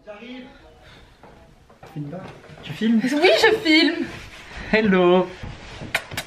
J'arrive. Tu filmes? Oui, je filme. Hello.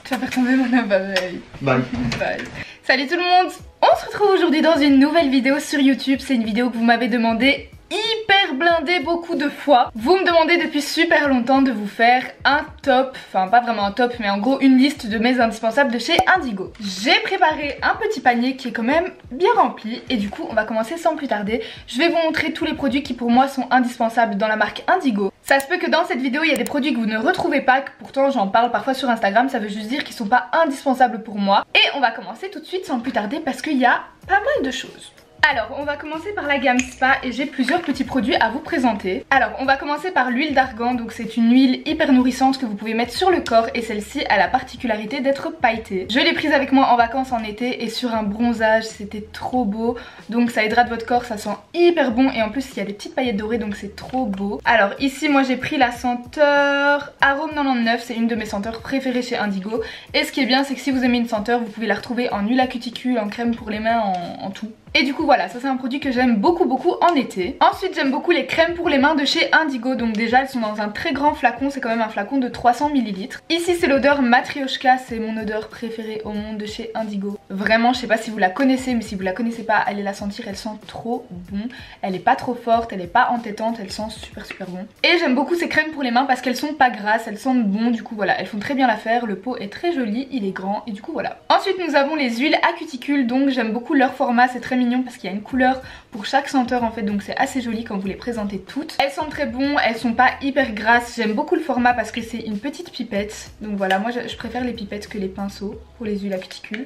Tu vas faire tomber mon appareil. Bye. Bye. Salut tout le monde. On se retrouve aujourd'hui dans une nouvelle vidéo sur YouTube. C'est une vidéo que vous m'avez demandé hyper blindée beaucoup de fois. Vous me demandez depuis super longtemps de vous faire un top, enfin pas vraiment un top mais en gros une liste de mes indispensables de chez Indigo. J'ai préparé un petit panier qui est quand même bien rempli et du coup on va commencer sans plus tarder. Je vais vous montrer tous les produits qui pour moi sont indispensables dans la marque Indigo. Ça se peut que dans cette vidéo il y a des produits que vous ne retrouvez pas, que pourtant j'en parle parfois sur Instagram, ça veut juste dire qu'ils sont pas indispensables pour moi. Et on va commencer tout de suite sans plus tarder parce qu'il y a pas mal de choses. Alors on va commencer par la gamme Spa et j'ai plusieurs petits produits à vous présenter. Alors on va commencer par l'huile d'argan, donc c'est une huile hyper nourrissante que vous pouvez mettre sur le corps et celle-ci a la particularité d'être pailletée. Je l'ai prise avec moi en vacances en été et sur un bronzage, c'était trop beau. Donc ça hydrate votre corps, ça sent hyper bon et en plus il y a des petites paillettes dorées donc c'est trop beau. Alors ici moi j'ai pris la senteur Arôme 99, c'est une de mes senteurs préférées chez Indigo. Et ce qui est bien c'est que si vous aimez une senteur vous pouvez la retrouver en huile à cuticule, en crème pour les mains, en tout. Et du coup voilà, ça c'est un produit que j'aime beaucoup en été. Ensuite j'aime beaucoup les crèmes pour les mains de chez Indigo. Donc déjà elles sont dans un très grand flacon, c'est quand même un flacon de 300 ml. Ici c'est l'odeur Matryoshka, c'est mon odeur préférée au monde de chez Indigo. Vraiment je sais pas si vous la connaissez mais si vous la connaissez pas allez la sentir, elle sent trop bon. Elle est pas trop forte, elle est pas entêtante, elle sent super bon. Et j'aime beaucoup ces crèmes pour les mains parce qu'elles sont pas grasses, elles sentent bon, du coup voilà, elles font très bien l'affaire, le pot est très joli, il est grand et du coup voilà. Ensuite nous avons les huiles à cuticule, donc j'aime beaucoup leur format, c'est très mignon parce qu'il y a une couleur pour chaque senteur en fait, donc c'est assez joli quand vous les présentez toutes. Elles sentent très bon, elles sont pas hyper grasses, j'aime beaucoup le format parce que c'est une petite pipette. Donc voilà, moi je préfère les pipettes que les pinceaux pour les huiles à cuticule.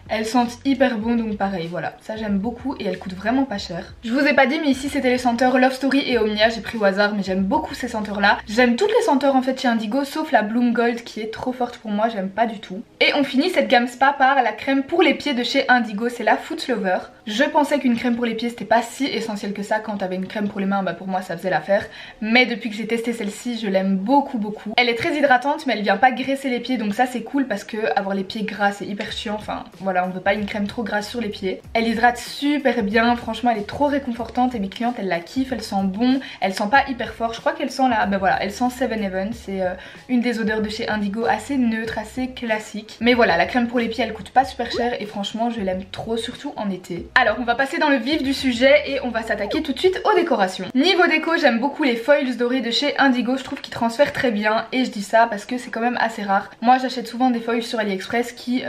Elles sentent hyper bon donc pareil voilà, ça j'aime beaucoup et elles coûtent vraiment pas cher. Je vous ai pas dit mais ici c'était les senteurs Love Story et Omnia, j'ai pris au hasard mais j'aime beaucoup ces senteurs là. J'aime toutes les senteurs en fait chez Indigo sauf la Bloom Gold qui est trop forte pour moi, j'aime pas du tout. Et on finit cette gamme Spa par la crème pour les pieds de chez Indigo, c'est la Foot Lover. Je pensais qu'une crème pour les pieds c'était pas si essentiel que ça, quand t'avais une crème pour les mains bah pour moi ça faisait l'affaire. Mais depuis que j'ai testé celle-ci je l'aime beaucoup. Elle est très hydratante mais elle vient pas graisser les pieds donc ça c'est cool parce que avoir les pieds gras c'est hyper chiant, enfin voilà on veut pas une crème trop grasse sur les pieds. Elle hydrate super bien, franchement elle est trop réconfortante et mes clientes elles la kiffent, elle sent bon, elle sent pas hyper fort, je crois qu'elle sent là, ben voilà elle sent Seven Heaven, c'est une des odeurs de chez Indigo assez neutre, assez classique. Mais voilà la crème pour les pieds elle coûte pas super cher et franchement je l'aime trop surtout en été. Alors on va passer dans le vif du sujet et on va s'attaquer tout de suite aux décorations. Niveau déco j'aime beaucoup les foils dorés de chez Indigo, je trouve qu'ils transfèrent très bien et je dis ça parce que c'est quand même assez rare. Moi j'achète souvent des foils sur AliExpress qui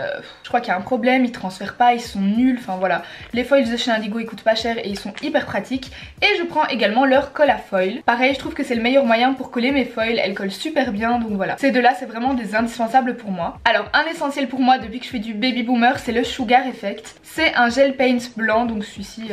je crois qu'il y a un problème, ils transfèrent pas, ils sont nuls, enfin voilà. Les foils de chez Indigo ils coûtent pas cher et ils sont hyper pratiques. Et je prends également leur colle à foil. Pareil je trouve que c'est le meilleur moyen pour coller mes foils, elles collent super bien donc voilà. Ces deux là c'est vraiment des indispensables pour moi. Alors un essentiel pour moi depuis que je fais du baby boomer c'est le Sugar Effect. C'est un gel paint blanc donc celui-ci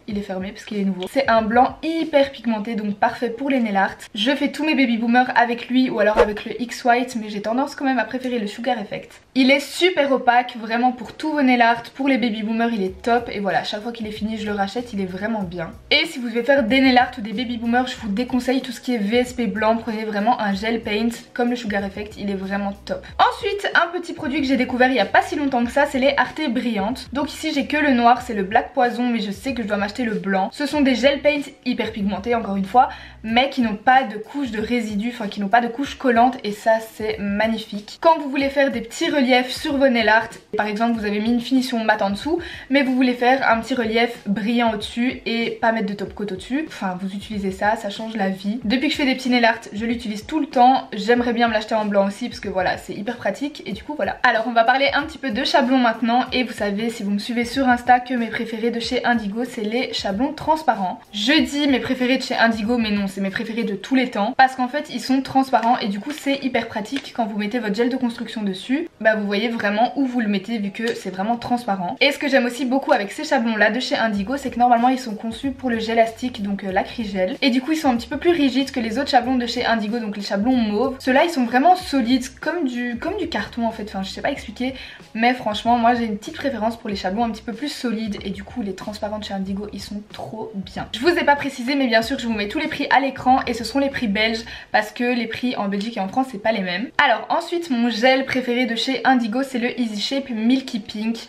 il est fermé parce qu'il est nouveau. C'est un blanc hyper pigmenté donc parfait pour les nail art. Je fais tous mes baby boomers avec lui ou alors avec le X White mais j'ai tendance quand même à préférer le Sugar Effect. Il est super opaque vraiment pour tous vos nail art, pour les baby boomers il est top et voilà chaque fois qu'il est fini je le rachète, il est vraiment bien. Et si vous devez faire des nail art ou des baby boomers je vous déconseille tout ce qui est VSP blanc, prenez vraiment un gel paint comme le Sugar Effect, il est vraiment top. Ensuite un petit produit que j'ai découvert il y a pas si longtemps que ça, c'est les Arte brillantes. Donc ici j'ai que le noir, c'est le Black Poison mais je sais que je dois m'acheter le blanc. Ce sont des gel paints hyper pigmentés encore une fois mais qui n'ont pas de couche de résidus, enfin qui n'ont pas de couche collante et ça c'est magnifique. Quand vous voulez faire des petits reliefs sur vos nail art, par exemple vous avez mis une finition mat en dessous mais vous voulez faire un petit relief brillant au dessus et pas mettre de top coat au dessus, enfin vous utilisez ça, ça change la vie. Depuis que je fais des petits nail art je l'utilise tout le temps, j'aimerais bien me l'acheter en blanc aussi parce que voilà c'est hyper pratique et du coup voilà. Alors on va parler un petit peu de chablons maintenant et vous savez si vous me suivez sur Insta que mes préférés de chez Indigo c'est les chablons transparents. Je dis mes préférés de chez Indigo mais non c'est mes préférés de tous les temps parce qu'en fait ils sont transparents et du coup c'est hyper pratique quand vous mettez votre gel de construction dessus, bah vous voyez vraiment où vous le mettez vu que c'est vraiment transparent. Et ce que j'aime aussi beaucoup avec ces chablons là de chez Indigo c'est que normalement ils sont conçus pour le gel astique donc l'acrygel et du coup ils sont un petit peu plus rigides que les autres chablons de chez Indigo donc les chablons mauves. Ceux-là ils sont vraiment solides comme du carton en fait, enfin je sais pas expliquer mais franchement moi j'ai une petite préférence pour les chablons un petit peu plus solides et du coup les transparents de chez Indigo ils sont trop bien. Je vous ai pas précisé mais bien sûr je vous mets tous les prix à l'écran et ce seront les prix belges parce que les prix en Belgique et en France c'est pas les mêmes. Alors ensuite mon gel préféré de chez Indigo c'est le Easy Shape Milky Pink.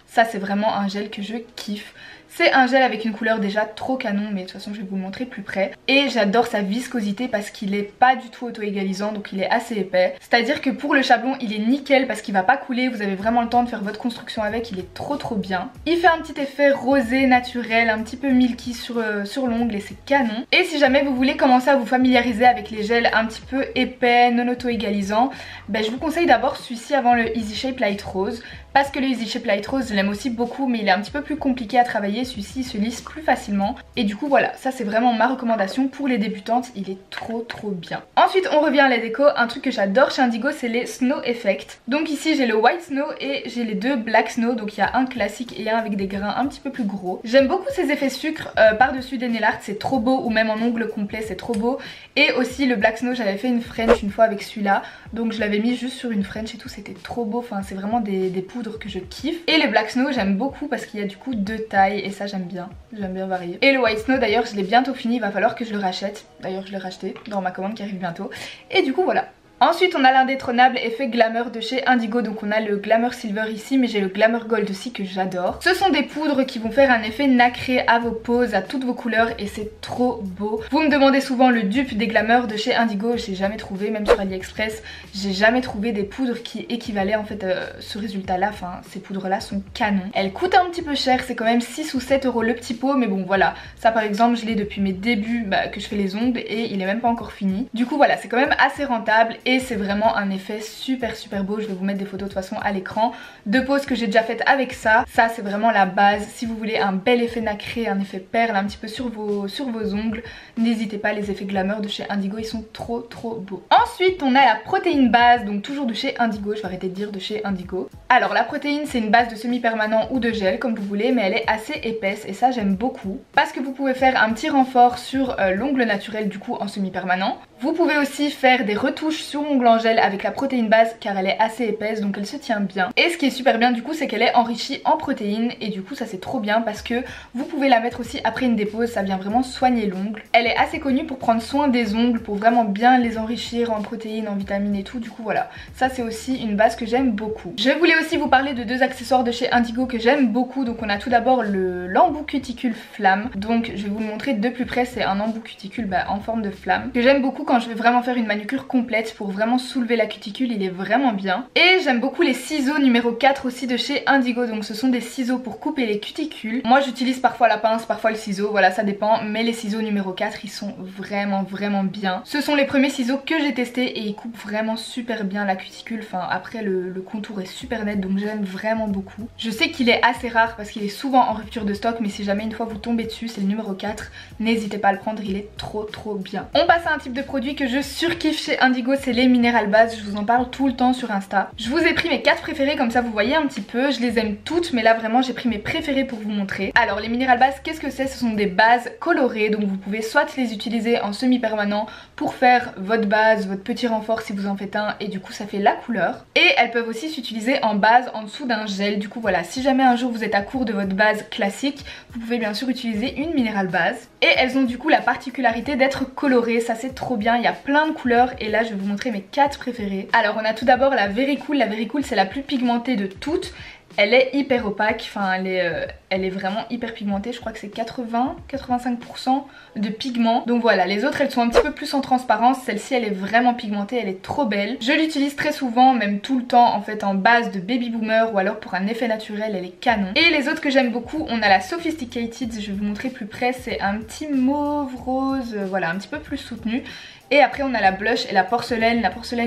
Ça c'est vraiment un gel que je kiffe. C'est un gel avec une couleur déjà trop canon, mais de toute façon je vais vous le montrer plus près. Et j'adore sa viscosité parce qu'il est pas du tout auto-égalisant, donc il est assez épais. C'est à dire que pour le chablon il est nickel parce qu'il va pas couler, vous avez vraiment le temps de faire votre construction avec, il est trop bien. Il fait un petit effet rosé naturel, un petit peu milky sur l'ongle et c'est canon. Et si jamais vous voulez commencer à vous familiariser avec les gels un petit peu épais, non auto-égalisants, ben je vous conseille d'abord celui-ci avant le Easy Shape Light Rose. Parce que le Easy Shape Light Rose je l'aime aussi beaucoup, mais il est un petit peu plus compliqué à travailler, celui-ci se lisse plus facilement. Et du coup voilà, ça c'est vraiment ma recommandation pour les débutantes, il est trop bien. Ensuite on revient à la déco, un truc que j'adore chez Indigo c'est les Snow Effect. Donc ici j'ai le White Snow et j'ai les deux Black Snow, donc il y a un classique et un avec des grains un petit peu plus gros. J'aime beaucoup ces effets sucre par-dessus des nail art, c'est trop beau, ou même en ongle complet c'est trop beau. Et aussi le Black Snow, j'avais fait une French une fois avec celui-là, donc je l'avais mis juste sur une French et tout, c'était trop beau, enfin c'est vraiment des poudres que je kiffe. Et les Black Snow j'aime beaucoup parce qu'il y a du coup deux tailles et ça j'aime bien varier. Et le White Snow d'ailleurs je l'ai bientôt fini, il va falloir que je le rachète, d'ailleurs je l'ai racheté dans ma commande qui arrive bientôt. Et du coup voilà. Ensuite on a l'indétrônable effet glamour de chez Indigo, donc on a le glamour silver ici mais j'ai le glamour gold aussi que j'adore. Ce sont des poudres qui vont faire un effet nacré à vos poses, à toutes vos couleurs et c'est trop beau. Vous me demandez souvent le dupe des glamour de chez Indigo, j'ai jamais trouvé, même sur AliExpress, j'ai jamais trouvé des poudres qui équivalaient en fait ce résultat là, enfin ces poudres là sont canons. Elles coûtent un petit peu cher, c'est quand même 6 ou 7 € le petit pot, mais bon voilà, ça par exemple je l'ai depuis mes débuts que je fais les ongles et il est même pas encore fini. Du coup voilà, c'est quand même assez rentable. Et c'est vraiment un effet super beau, je vais vous mettre des photos de toute façon à l'écran de poses que j'ai déjà faites avec ça. Ça c'est vraiment la base, si vous voulez un bel effet nacré, un effet perle un petit peu sur vos ongles, n'hésitez pas, les effets glamour de chez Indigo ils sont trop beaux. Ensuite on a la protéine base, donc toujours de chez Indigo, je vais arrêter de dire de chez Indigo. Alors la protéine c'est une base de semi-permanent ou de gel comme vous voulez, mais elle est assez épaisse et ça j'aime beaucoup parce que vous pouvez faire un petit renfort sur l'ongle naturel du coup en semi-permanent. Vous pouvez aussi faire des retouches sur l'ongle en gel avec la protéine base car elle est assez épaisse donc elle se tient bien. Et ce qui est super bien du coup c'est qu'elle est enrichie en protéines et du coup ça c'est trop bien parce que vous pouvez la mettre aussi après une dépose, ça vient vraiment soigner l'ongle. Elle est assez connue pour prendre soin des ongles, pour vraiment bien les enrichir en protéines, en vitamines et tout, du coup voilà. Ça c'est aussi une base que j'aime beaucoup. Je voulais aussi vous parler de deux accessoires de chez Indigo que j'aime beaucoup, donc on a tout d'abord l'embout cuticule flamme, donc je vais vous le montrer de plus près, c'est un embout cuticule en forme de flamme que j'aime beaucoup quand je vais vraiment faire une manucure complète pour vraiment soulever la cuticule, il est vraiment bien. Et j'aime beaucoup les ciseaux numéro 4 aussi de chez Indigo, donc ce sont des ciseaux pour couper les cuticules. Moi j'utilise parfois la pince, parfois le ciseau, voilà ça dépend, mais les ciseaux numéro 4 ils sont vraiment bien. Ce sont les premiers ciseaux que j'ai testés et ils coupent vraiment super bien la cuticule, enfin après le contour est super net donc j'aime vraiment beaucoup. Je sais qu'il est assez rare parce qu'il est souvent en rupture de stock, mais si jamais une fois vous tombez dessus, c'est le numéro 4, n'hésitez pas à le prendre, il est trop bien. On passe à un type de produit que je surkiffe chez Indigo, c'est les minéral base, je vous en parle tout le temps sur Insta. Je vous ai pris mes 4 préférées comme ça vous voyez un petit peu, je les aime toutes mais là vraiment j'ai pris mes préférées pour vous montrer. Alors les minéral base, qu'est-ce que c'est? Ce sont des bases colorées, donc vous pouvez soit les utiliser en semi-permanent pour faire votre base, votre petit renfort si vous en faites un et du coup ça fait la couleur. Et elles peuvent aussi s'utiliser en base en dessous d'un gel, du coup voilà, si jamais un jour vous êtes à court de votre base classique, vous pouvez bien sûr utiliser une minéral base. Et elles ont du coup la particularité d'être colorées, ça c'est trop bien, il y a plein de couleurs et là je vais vous montrer mes 4 préférées. Alors on a tout d'abord la Very Cool c'est la plus pigmentée de toutes. Elle est hyper opaque, enfin elle est vraiment hyper pigmentée, je crois que c'est 80-85% de pigment. Donc voilà, les autres elles sont un petit peu plus en transparence, celle-ci elle est vraiment pigmentée, elle est trop belle. Je l'utilise très souvent, même tout le temps en fait en base de baby boomer ou alors pour un effet naturel, elle est canon. Et les autres que j'aime beaucoup, on a la Sophisticated, je vais vous montrer plus près, c'est un petit mauve rose, voilà un petit peu plus soutenu. Et après on a la blush et la porcelaine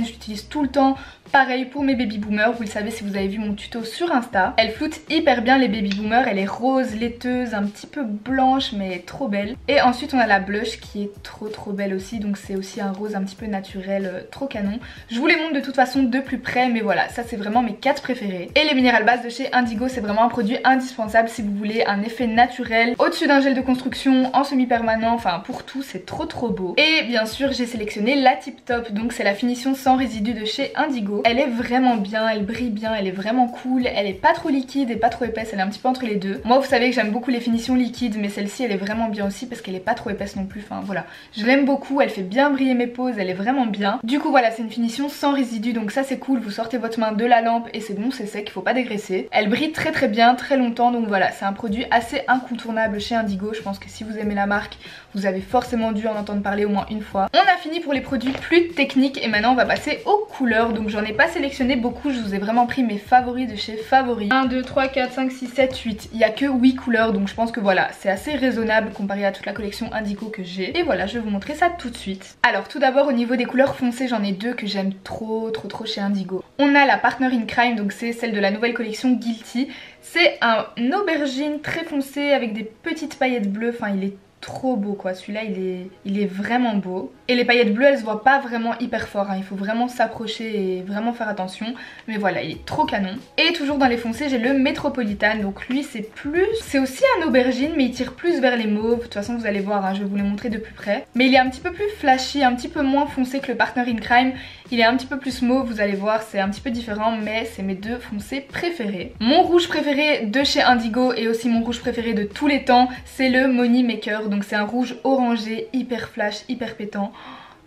j'utilise tout le temps, pareil pour mes baby boomers, vous le savez si vous avez vu mon tuto sur Insta. Elle floute hyper bien les baby boomers, elle est rose, laiteuse, un petit peu blanche mais trop belle. Et ensuite on a la blush qui est trop belle aussi, donc c'est aussi un rose un petit peu naturel, trop canon. Je vous les montre de toute façon de plus près mais voilà, ça c'est vraiment mes 4 préférés. Et les minéral base de chez Indigo c'est vraiment un produit indispensable si vous voulez un effet naturel au-dessus d'un gel de construction, en semi-permanent, enfin pour tout c'est trop beau. Et bien sûr j'ai sélectionné la Tip Top, donc c'est la finition sans résidus de chez Indigo. Elle est vraiment bien, elle brille bien, elle est vraiment cool, elle est pas trop liquide et pas trop épaisse, elle est un petit peu entre les deux. Moi vous savez que j'aime beaucoup les finitions liquides, mais celle-ci elle est vraiment bien aussi parce qu'elle est pas trop épaisse non plus. Enfin voilà, je l'aime beaucoup, elle fait bien briller mes poses, elle est vraiment bien. Du coup voilà, c'est une finition sans résidus, donc ça c'est cool. Vous sortez votre main de la lampe et c'est bon, c'est sec, il faut pas dégraisser. Elle brille très bien, très longtemps, donc voilà, c'est un produit assez incontournable chez Indigo. Je pense que si vous aimez la marque, vous avez forcément dû en entendre parler au moins une fois. On a fini pour les produits plus techniques et maintenant on va passer aux couleurs. Donc j'en ai pas sélectionné beaucoup, je vous ai vraiment pris mes favoris de chez Favori. 1, 2, 3, 4, 5, 6, 7, 8. Il y a que 8 couleurs, donc je pense que voilà, c'est assez raisonnable comparé à toute la collection Indigo que j'ai. Et voilà, je vais vous montrer ça tout de suite. Alors tout d'abord au niveau des couleurs foncées, j'en ai deux que j'aime trop chez Indigo. On a la Partner in Crime, donc c'est celle de la nouvelle collection Guilty. C'est un aubergine très foncé avec des petites paillettes bleues, enfin il est trop beau quoi, celui-là il est vraiment beau. Et les paillettes bleues elles se voient pas vraiment hyper fort, hein. Il faut vraiment s'approcher et vraiment faire attention. Mais voilà, il est trop canon. Et toujours dans les foncés j'ai le Metropolitan, donc lui c'est aussi un aubergine mais il tire plus vers les mauves. De toute façon vous allez voir, hein, je vais vous les montrer de plus près. Mais il est un petit peu plus flashy, un petit peu moins foncé que le Partner in Crime. Il est un petit peu plus mauve, vous allez voir, c'est un petit peu différent, mais c'est mes deux foncés préférés. Mon rouge préféré de chez Indigo et aussi mon rouge préféré de tous les temps, c'est le Money Maker. Donc c'est un rouge orangé, hyper flash, hyper pétant.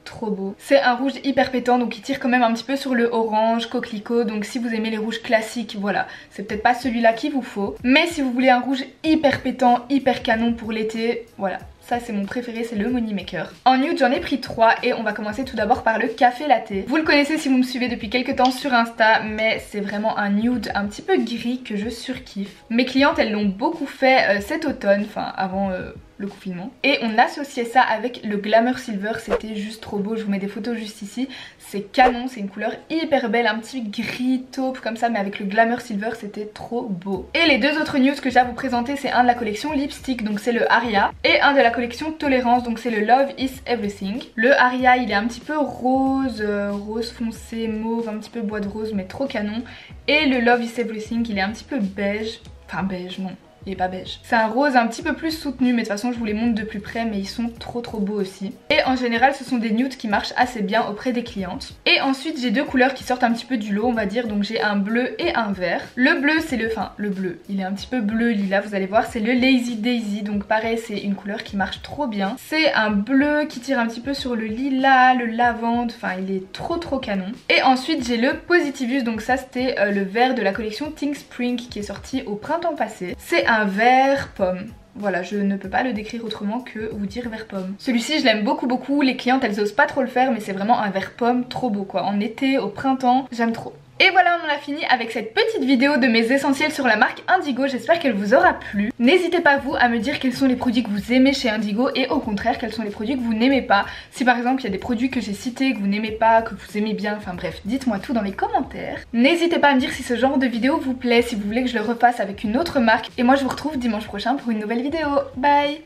Trop beau. C'est un rouge hyper pétant, donc il tire quand même un petit peu sur le orange, coquelicot. Donc si vous aimez les rouges classiques, voilà, c'est peut-être pas celui-là qu'il vous faut. Mais si vous voulez un rouge hyper pétant, hyper canon pour l'été, voilà. Ça c'est mon préféré, c'est le Money Maker. En nude j'en ai pris 3 et on va commencer tout d'abord par le Café Latte. Vous le connaissez si vous me suivez depuis quelques temps sur Insta, mais c'est vraiment un nude un petit peu gris que je surkiffe. Mes clientes elles l'ont beaucoup fait cet automne, enfin avant le confinement. Et on associait ça avec le Glamour Silver, c'était juste trop beau, je vous mets des photos juste ici. C'est canon, c'est une couleur hyper belle, un petit gris taupe comme ça, mais avec le Glamour Silver c'était trop beau. Et les deux autres nudes que j'ai à vous présenter, c'est un de la collection Lipstick, donc c'est le Aria, et un de la collection Tolérance, donc c'est le Love is Everything. Le Aria il est un petit peu rose, rose foncé, mauve, un petit peu bois de rose mais trop canon. Et le Love is Everything il est un petit peu beige, enfin beige non. Il est pas beige. C'est un rose un petit peu plus soutenu, mais de toute façon je vous les montre de plus près, mais ils sont trop beaux aussi. Et en général ce sont des nudes qui marchent assez bien auprès des clientes. Et ensuite j'ai deux couleurs qui sortent un petit peu du lot on va dire, donc j'ai un bleu et un vert. Le bleu c'est le bleu, il est un petit peu bleu lilas, vous allez voir, c'est le Lazy Daisy, donc pareil c'est une couleur qui marche trop bien. C'est un bleu qui tire un petit peu sur le lilas, le lavande, enfin il est trop canon. Et ensuite j'ai le Positivus, donc ça c'était le vert de la collection Think Spring qui est sorti au printemps passé. C'est un vert pomme. Voilà, je ne peux pas le décrire autrement que vous dire vert pomme. Celui-ci je l'aime beaucoup, les clientes elles osent pas trop le faire, mais c'est vraiment un vert pomme trop beau quoi. En été, au printemps, j'aime trop. Et voilà, on en a fini avec cette petite vidéo de mes essentiels sur la marque Indigo. J'espère qu'elle vous aura plu. N'hésitez pas vous à me dire quels sont les produits que vous aimez chez Indigo et au contraire quels sont les produits que vous n'aimez pas. Si par exemple il y a des produits que j'ai cités que vous n'aimez pas, que vous aimez bien, enfin bref, dites-moi tout dans les commentaires. N'hésitez pas à me dire si ce genre de vidéo vous plaît, si vous voulez que je le refasse avec une autre marque. Et moi je vous retrouve dimanche prochain pour une nouvelle vidéo. Bye!